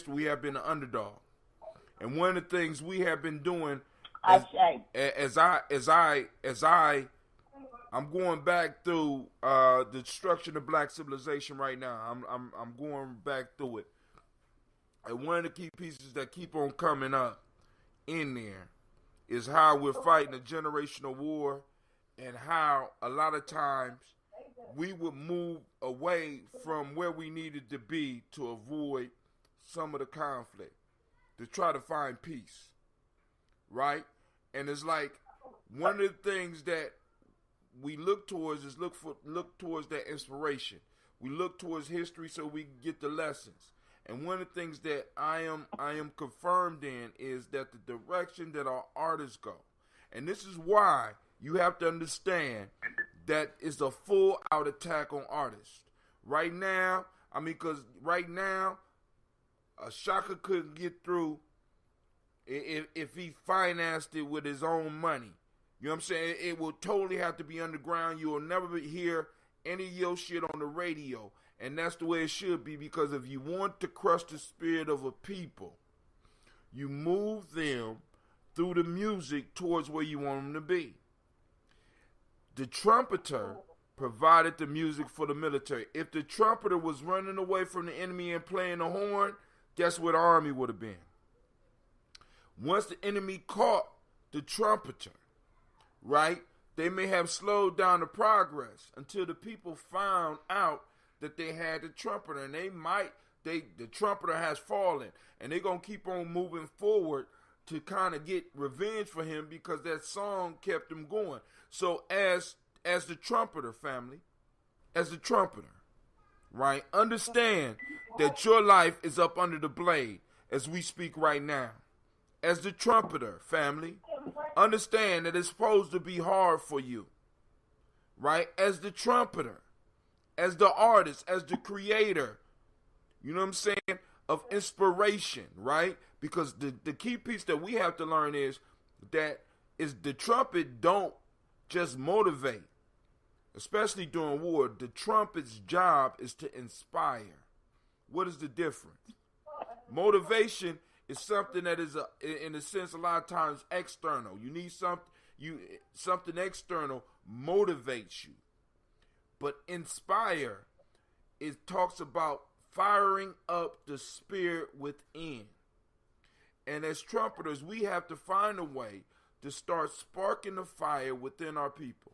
we have been an underdog. And one of the things we have been doing, I'm going back through the destruction of black civilization right now. I'm going back through it. And one of the key pieces that keep on coming up in there is how we're fighting a generational war and how a lot of times we would move away from where we needed to be to avoid some of the conflict, to try to find peace, right? And it's like one of the things that we look towards is look towards that inspiration. We look towards history so we can get the lessons. And one of the things that I am confirmed in is that the direction that our artists go, and this is why you have to understand that it's a full out attack on artists. Right now, because right now, Shaka couldn't get through if he financed it with his own money. You know what I'm saying? It will totally have to be underground. You will never hear any of your shit on the radio. And that's the way it should be, because if you want to crush the spirit of a people, you move them through the music towards where you want them to be. The trumpeter provided the music for the military. If the trumpeter was running away from the enemy and playing the horn, guess where the army would have been? Once the enemy caught the trumpeter, right, they may have slowed down the progress until the people found out that they had the trumpeter, and the trumpeter has fallen, and they're going to keep on moving forward to kind of get revenge for him because that song kept him going. So as the trumpeter family, right, understand that your life is up under the blade as we speak right now. As the trumpeter family, understand that it's supposed to be hard for you, right? As the trumpeter, as the artist, as the creator, you know what I'm saying, of inspiration, right? Because the key piece that we have to learn is the trumpet don't just motivate, especially during war. The trumpet's job is to inspire. What is the difference? Motivation is something that is, in a sense, a lot of times external. You need something external motivates you. But inspire, it talks about firing up the spirit within. And as trumpeters, we have to find a way to start sparking the fire within our people.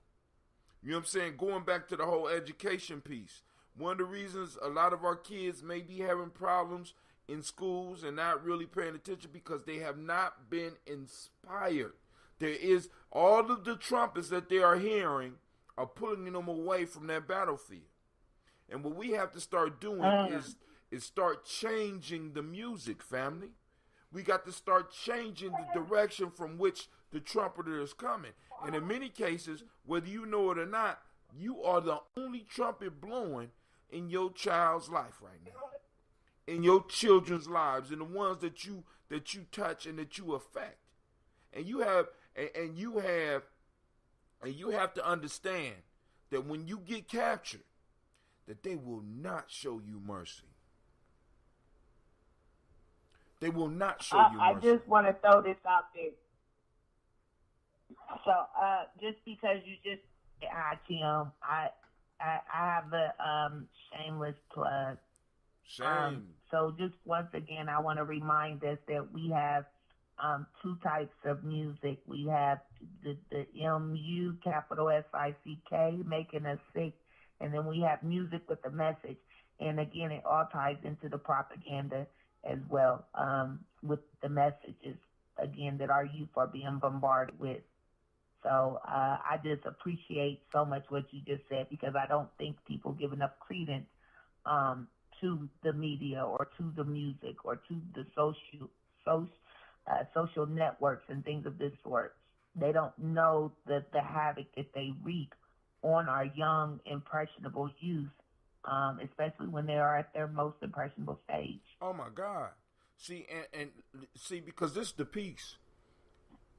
You know what I'm saying? Going back to the whole education piece. One of the reasons a lot of our kids may be having problems in schools and not really paying attention because they have not been inspired. There is all of the trumpets that they are hearing are pulling them away from that battlefield. And what we have to start doing is start changing the music, family. We got to start changing the direction from which the trumpeter is coming. And in many cases, whether you know it or not, you are the only trumpet blowing in your child's life right now, in your children's lives, in the ones that you touch and that you affect. And you have to understand that when you get captured, that they will not show you mercy. They will not show you mercy. I just want to throw this out there. So, just because you just Tim, I have a shameless plug. Shame. So just once again, I want to remind us that we have two types of music. We have the MU, capital SICK, making us sick, and then we have music with a message. And again, it all ties into the propaganda as well, with the messages, again, that our youth are being bombarded with. So I just appreciate so much what you just said, because I don't think people give enough credence to the media or to the music or to the social networks and things of this sort. They don't know the havoc that they wreak on our young, impressionable youth, especially when they are at their most impressionable stage. Oh my God. See, and see, because this is the piece.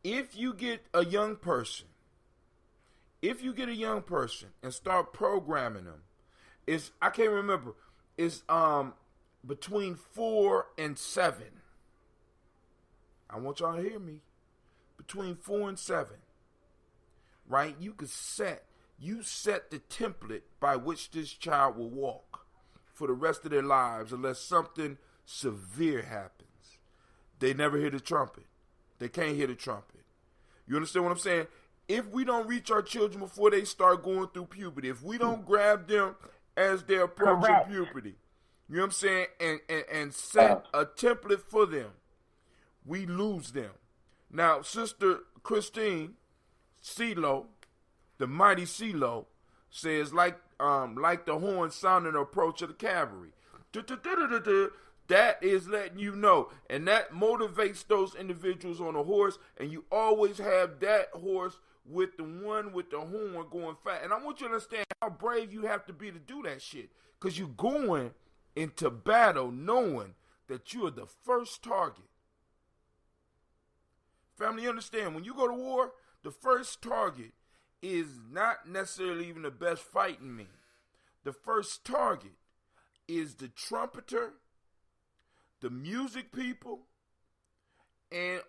If you get a young person and start programming them, I can't remember, it's between 4 and 7. I want y'all to hear me. Between 4 and 7. Right? You set the template by which this child will walk for the rest of their lives, unless something severe happens. They never hear the trumpet. They can't hear the trumpet. You understand what I'm saying? If we don't reach our children before they start going through puberty, if we don't grab them as they're approaching puberty, you know what I'm saying, and set a template for them, we lose them. Now, Sister Christine CeeLo, the mighty CeeLo, says, like the horn sounding the approach of the cavalry. That is letting you know, and that motivates those individuals on a horse, and you always have that horse with the one with the horn going fast. And I want you to understand how brave you have to be to do that shit, because you're going into battle knowing that you are the first target. Family, you understand, when you go to war, the first target is not necessarily even the best fighting man. The first target is the trumpeter, the music people, and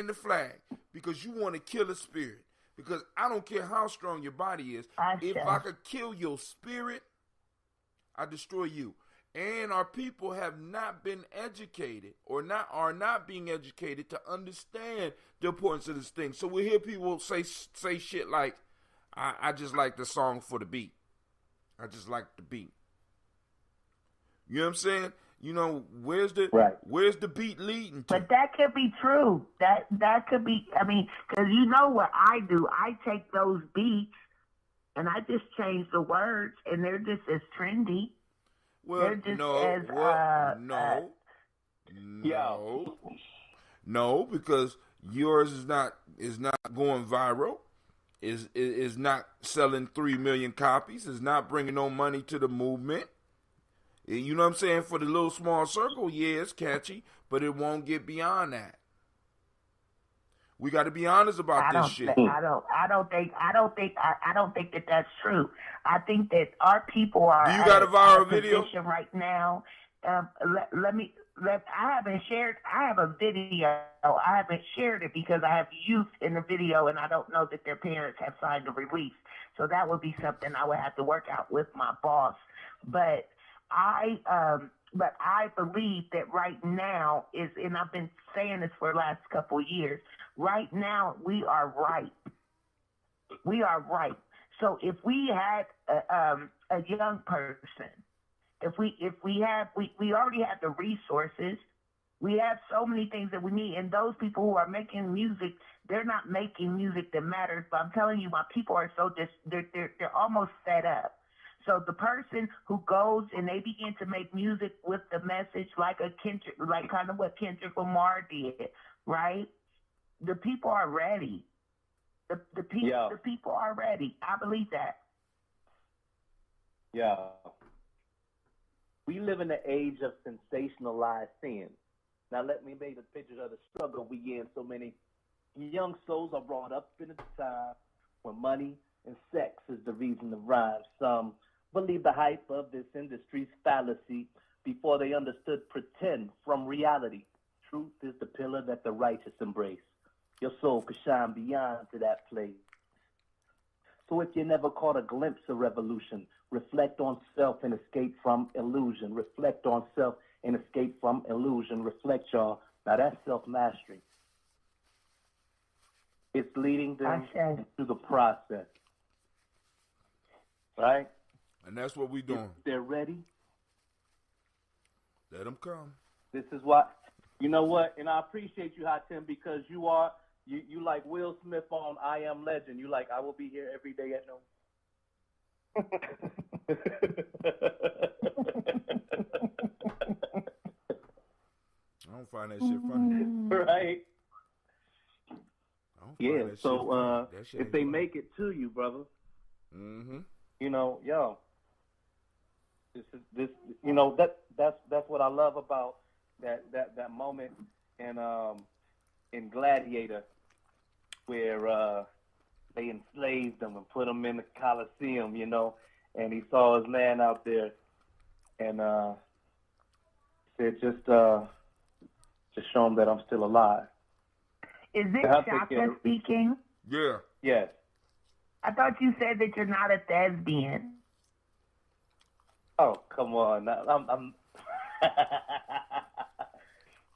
the flag, because you want to kill a spirit. Because I don't care how strong your body is, if I could kill your spirit, I destroy you. And our people have not been educated, or are not being educated to understand the importance of this thing. So we hear people say shit like, I just like the song for the beat. I just like the beat. You know what I'm saying? You know, where's the beat leading to? But that could be true. That could be, I mean, because you know what I do. I take those beats and I just change the words, and they're just as trendy. Well, they're just no, because yours is not going viral. Is not selling 3 million copies. Is not bringing no money to the movement. You know what I'm saying? For the little small circle, yeah, it's catchy, but it won't get beyond that. We got to be honest about this shit. I don't think that that's true. I think that our people are. Do you got a viral video right now? I haven't shared. I have a video. I haven't shared it because I have youth in the video, and I don't know that their parents have signed a release. So that would be something I would have to work out with my boss. But I believe that right now and I've been saying this for the last couple of years. Right now, we are ripe. We are ripe. So if we had a young person, if we already have the resources, we have so many things that we need, and those people who are making music, they're not making music that matters. But I'm telling you, my people are they're almost fed up. So the person who goes and they begin to make music with the message, like kind of what Kendrick Lamar did, right? The people are ready. The people are ready. I believe that. Yeah. We live in the age of sensationalized sin. Now let me make the picture of the struggle we in. So many young souls are brought up in a time when money and sex is the reason to rhyme. Some believe the hype of this industry's fallacy before they understood pretend from reality. Truth is the pillar that the righteous embrace. Your soul could shine beyond to that place. So if you never caught a glimpse of revolution, Reflect on self and escape from illusion. Reflect on self and escape from illusion. Reflect, y'all. Now that's self-mastery. It's leading them through the process. Right? And that's what we doing. If they're ready. Let them come. This is what, you know what? And I appreciate you, Hot Tim, because you like Will Smith on I Am Legend. You like, I will be here every day at noon. I don't find that shit funny. Right? Yeah, that so shit if they make it to you, brother, you know, yo, this you know, that's what I love about that moment in Gladiator where they enslaved him and put him in the Coliseum, you know, and he saw his man out there and said, just show him that I'm still alive. Is it Shaka speaking? Yeah. Yes. I thought you said that you're not a thespian. Oh, come on. I'm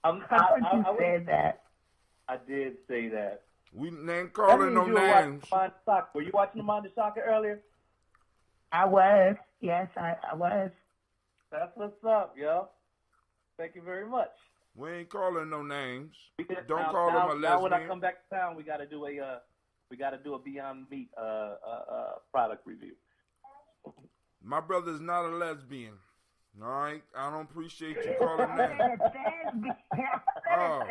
I thought you said that. I did say that. We ain't calling no names. Were you watching the Mind Shaka earlier? I was. Yes, I was. That's what's up, yo. Thank you very much. We ain't calling no names. Don't now, call them a lesbian. Now when I come back to town, we got to do a Beyond Meat product review. My brother's not a lesbian. All right, I don't appreciate you calling that. Oh,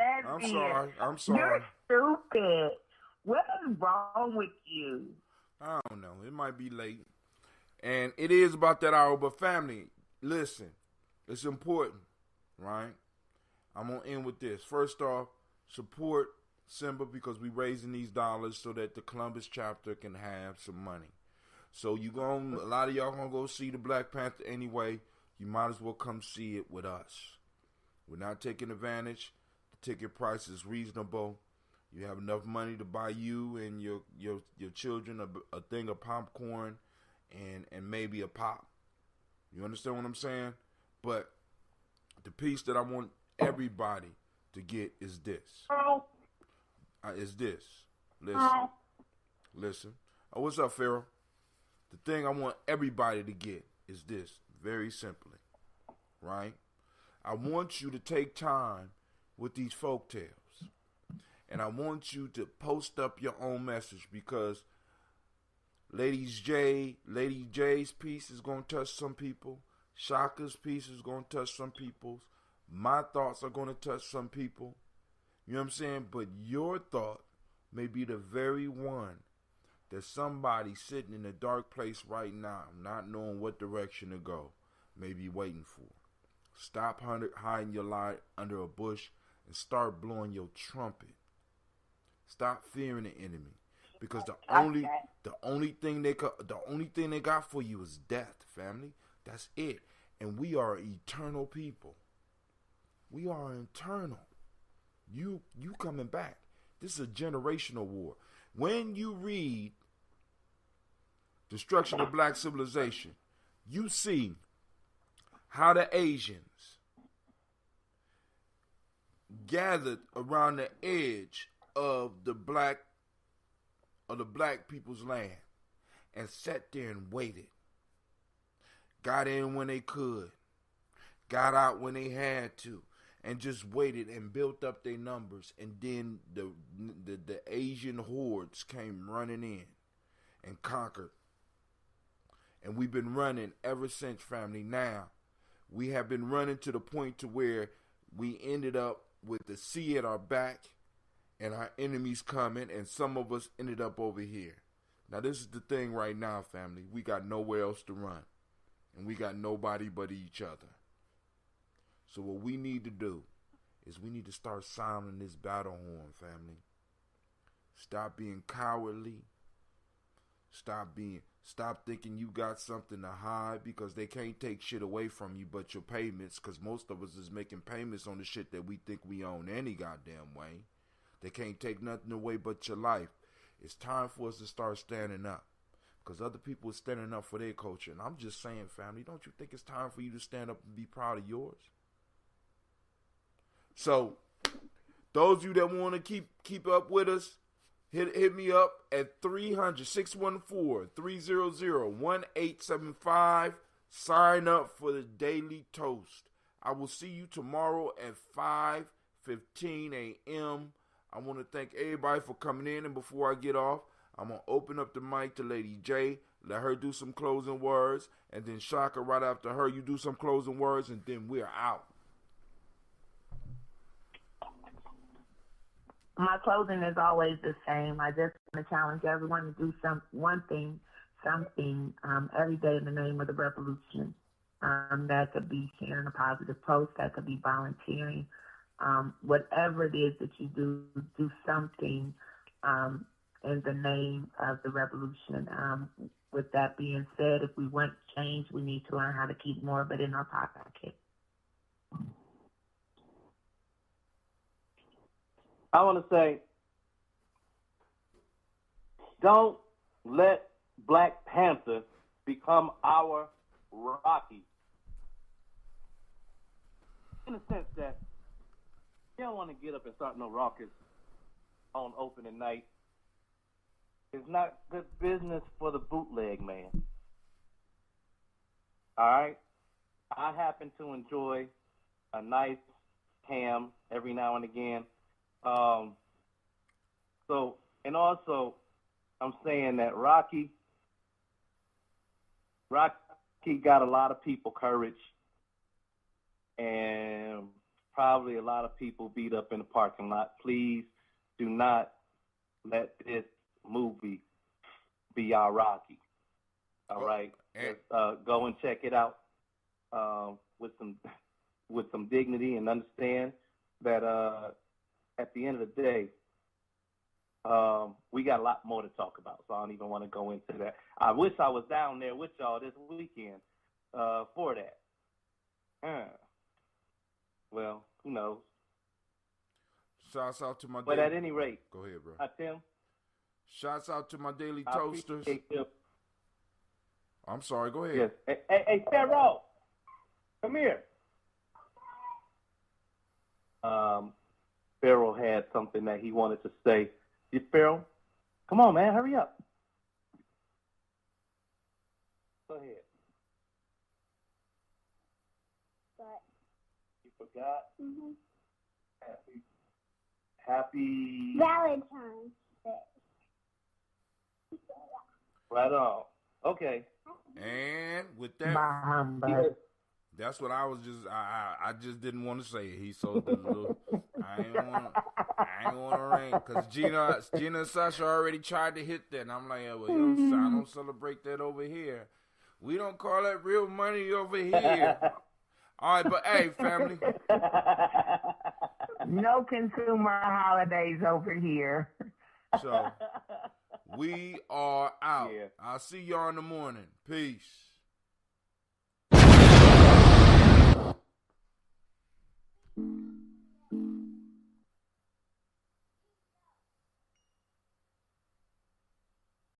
I'm sorry. You're stupid. What is wrong with you? I don't know. It might be late. And it is about that hour, but family, listen, it's important, right? I'm going to end with this. First off, support Simba because we're raising these dollars so that the Columbus chapter can have some money. So a lot of y'all going to go see the Black Panther anyway. You might as well come see it with us. We're not taking advantage. The ticket price is reasonable. You have enough money to buy you and your children a thing of popcorn and maybe a pop. You understand what I'm saying? But the piece that I want everybody to get is this. Listen. Oh, what's up, Pharaoh? The thing I want everybody to get is this. Very simply. Right? I want you to take time with these folk tales. And I want you to post up your own message because Lady J's piece is going to touch some people. Shaka's piece is going to touch some people. My thoughts are going to touch some people. You know what I'm saying? But your thought may be the very one that somebody sitting in a dark place right now, not knowing what direction to go, may be waiting for. Stop hiding your light under a bush and start blowing your trumpet. Stop fearing the enemy, because the only thing they got for you is death, family. That's it. And we are eternal people. We are eternal. You coming back. This is a generational war. When you read Destruction of Black Civilization, you see how the Asians gathered around the edge of the black people's land and sat there and waited. Got in when they could, got out when they had to, and just waited and built up their numbers. And then the Asian hordes came running in and conquered. And we've been running ever since, family. Now, we have been running to the point to where we ended up with the sea at our back and our enemies coming, and some of us ended up over here. Now, this is the thing right now, family. We got nowhere else to run. And we got nobody but each other. So what we need to do is we need to start sounding this battle horn, family. Stop being cowardly. Stop thinking you got something to hide, because they can't take shit away from you but your payments, because most of us is making payments on the shit that we think we own any goddamn way. They can't take nothing away but your life. It's time for us to start standing up, because other people are standing up for their culture. And I'm just saying, family, don't you think it's time for you to stand up and be proud of yours? So, those of you that want to keep up with us, hit me up at 614-300-1875. Sign up for the Daily Toast. I will see you tomorrow at 5:15 a.m. I want to thank everybody for coming in. And before I get off, I'm going to open up the mic to Lady J. Let her do some closing words. And then Shaka, right after her, you do some closing words. And then we're out. My closing is always the same. I just want to challenge everyone to do something every day in the name of the revolution. That could be sharing a positive post. That could be volunteering. Whatever it is that you do something in the name of the revolution. With that being said, if we want change, we need to learn how to keep more of it in our pocket. I want to say, don't let Black Panther become our Rocky. In the sense that you don't want to get up and start no rockets on opening night. It's not good business for the bootleg man. All right? I happen to enjoy a nice ham every now and again. And also, I'm saying that Rocky got a lot of people courage, and probably a lot of people beat up in the parking lot. Please do not let this movie be our Rocky. All right, go and check it out with some dignity, and understand that at the end of the day, we got a lot more to talk about, so I don't even want to go into that. I wish I was down there with y'all this weekend for that. Well, who knows? Shouts out to my But at any rate, go ahead, bro. Tim. Shouts out to my Daily Toasters. I'm sorry, go ahead. Yes. Hey, Pharaoh, come here. Pharaoh had something that he wanted to say. Pharaoh, come on, man, hurry up. Go ahead. What? You forgot? Mm-hmm. Happy Valentine's Day. Right on. Okay. And with that, that's what I was just. I just didn't want to say it. He sold the little. I ain't want to ring because Gina and Sasha already tried to hit that, and I'm like, yeah, well, I don't celebrate that over here. We don't call that real money over here. All right, but hey, family. No consumer holidays over here. So we are out. Yeah. I'll see y'all in the morning. Peace.